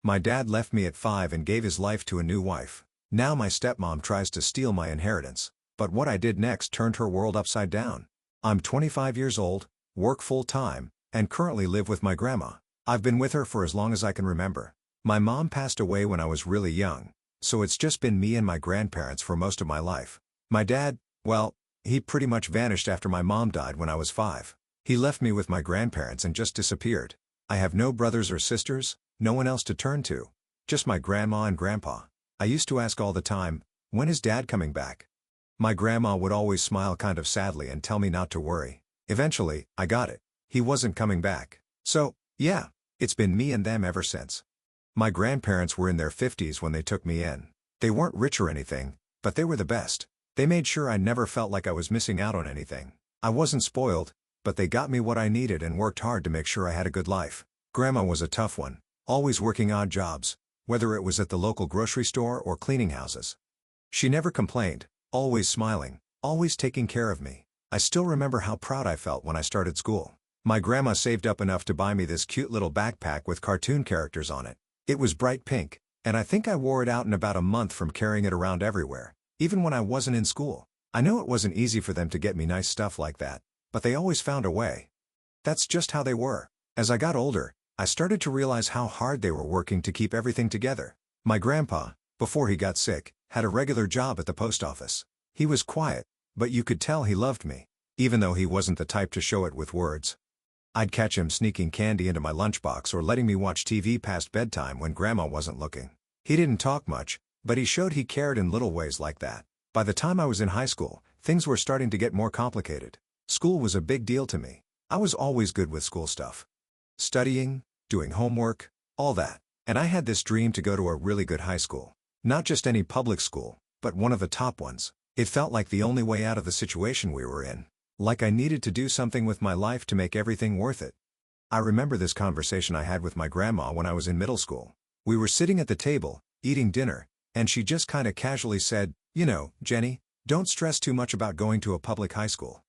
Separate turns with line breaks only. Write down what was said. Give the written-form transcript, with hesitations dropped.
My dad left me at 5 and gave his life to a new wife. Now my stepmom tries to steal my inheritance. But what I did next turned her world upside down. I'm 25 years old, work full-time, and currently live with my grandma. I've been with her for as long as I can remember. My mom passed away when I was really young, so it's just been me and my grandparents for most of my life. My dad, well, he pretty much vanished after my mom died when I was 5. He left me with my grandparents and just disappeared. I have no brothers or sisters, no one else to turn to. Just my grandma and grandpa. I used to ask all the time, when is Dad coming back? My grandma would always smile kind of sadly and tell me not to worry. Eventually, I got it. He wasn't coming back. So, yeah, it's been me and them ever since. My grandparents were in their 50s when they took me in. They weren't rich or anything, but they were the best. They made sure I never felt like I was missing out on anything. I wasn't spoiled, but they got me what I needed and worked hard to make sure I had a good life. Grandma was a tough one, always working odd jobs, whether it was at the local grocery store or cleaning houses. She never complained, always smiling, always taking care of me. I still remember how proud I felt when I started school. My grandma saved up enough to buy me this cute little backpack with cartoon characters on it. It was bright pink, and I think I wore it out in about a month from carrying it around everywhere, even when I wasn't in school. I know it wasn't easy for them to get me nice stuff like that, but they always found a way. That's just how they were. As I got older, I started to realize how hard they were working to keep everything together. My grandpa, before he got sick, had a regular job at the post office. He was quiet, but you could tell he loved me, even though he wasn't the type to show it with words. I'd catch him sneaking candy into my lunchbox or letting me watch TV past bedtime when Grandma wasn't looking. He didn't talk much, but he showed he cared in little ways like that. By the time I was in high school, things were starting to get more complicated. School was a big deal to me. I was always good with school stuff. Studying, doing homework, all that. And I had this dream to go to a really good high school. Not just any public school, but one of the top ones. It felt like the only way out of the situation we were in. Like I needed to do something with my life to make everything worth it. I remember this conversation I had with my grandma when I was in middle school. We were sitting at the table, eating dinner, and she just kinda casually said, "You know, Jenny, don't stress too much about going to a public high school.